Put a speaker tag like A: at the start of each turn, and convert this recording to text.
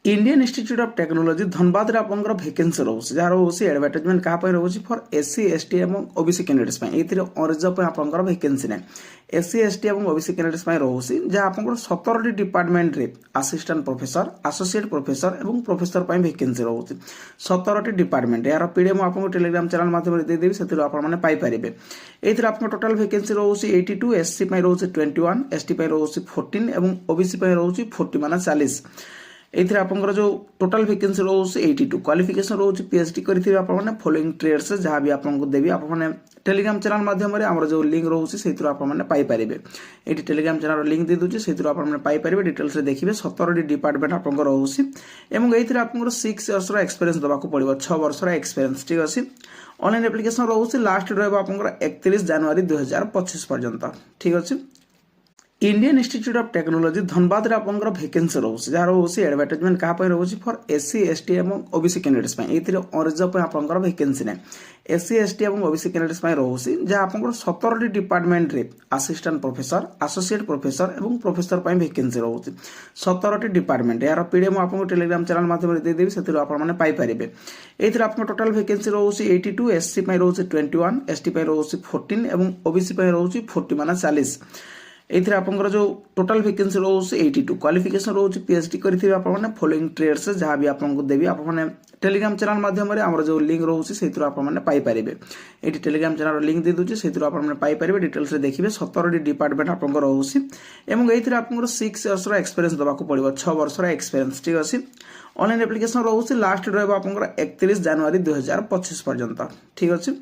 A: Indian institute of technology Dhanbad रे आपनकर vacancy रोचे जार रोचे एडवर्टाइजमेंट कहा पे रोचे फॉर एससी एसटी एवं ओबीसी कैंडिडेट्स पे एथिरे रिजर्व पे आपनकर वैकेंसी नै एससी एसटी एवं ओबीसी कैंडिडेट्स पे रोचे जा आपनकर 17 टी डिपार्टमेंट रे असिस्टेंट प्रोफेसर एसोसिएट प्रोफेसर एवं प्रोफेसर पे वैकेंसी रोचे 17 टी डिपार्टमेंट यार पीडीएफ आपनको टेलीग्राम चैनल माध्यम रे दे देबी सेतिर आपन माने पाई परिबे एथिरे आपन टोटल वैकेंसी रोचे 82 एससी पे रोचे 21 एसटी पे रोचे 14 एवं ओबीसी पे रोचे 40 माने 40 एथिरे आपनकर जो टोटल वैकेंसी रोचे 82 क्वालिफिकेशन रोचे पीएचडी करथिबे आपन माने फॉलोइंग ट्रेड्स जहां भी आपनको देबी आपन माने टेलीग्राम चैनल माध्यम रे हमर जो लिंक रोचे सेतिर आपन माने पाई परिबे एठी टेलीग्राम चैनल लिंक दे दुची सेतिर आपन माने पाई परिबे डिटेल्स रे देखिबे 17 डी डिपार्टमेंट आपनकर रोचे एवं एथिरे आपनकर 6 इयर्स रो एक्सपीरियंस दबा को पड़िबो 6 वर्ष रो एक्सपीरियंस ठीक अछि ऑनलाइन एप्लीकेशन रोचे लास्ट रहबो आपनकर 31 जनवरी 2025 पर्यंत ठीक अछि Indian institute of technology Dhanbad रे आपनकर वैकेंसी रोचे जार रोचे एडवर्टाइजमेंट कहा पे रोचे फॉर एससी एसटी एवं ओबीसी कैंडिडेट्स पे एथिरे रिजर्व पे आपनकर वैकेंसी नै एससी एसटी एवं ओबीसी कैंडिडेट्स पे रोचे जा आपनकर 17 टी डिपार्टमेंट रे असिस्टेंट प्रोफेसर एसोसिएट प्रोफेसर एवं प्रोफेसर पे वैकेंसी रोचे 17 टी डिपार्टमेंट यार पीडीएफ आपनको टेलीग्राम चैनल माध्यम रे दे देबी सेतिर आपन माने पाई परिबे एथिरे आपन टोटल वैकेंसी रोचे 82 एससी पे रोचे 21 एसटी पे रोचे 14 एवं ओबीसी पे रोचे 40 माने 40 एथिरे आपनकर जो टोटल वैकेंसी रोचे 82 क्वालिफिकेशन रोचे पीएचडी करथिबे आपन माने फॉलोइंग ट्रेड्स जहां भी आपनको देबी आपन माने टेलीग्राम चैनल माध्यम रे हमर जो लिंक रोचे सेतिर आपन माने पाई परिबे एठी टेलीग्राम चैनल लिंक दे दुची सेतिर आपन माने पाई परिबे डिटेल्स रे देखिबे 17 डी डिपार्टमेंट आपनकर रोचे एवं एथिरे आपनकर 6 इयर्स रो एक्सपीरियंस दबा को पड़िबो 6 वर्ष रो एक्सपीरियंस ठीक अछि ऑनलाइन एप्लीकेशन रोचे लास्ट रहबो आपनकर 31 जनवरी 2025 पर्यंत ठीक अछि।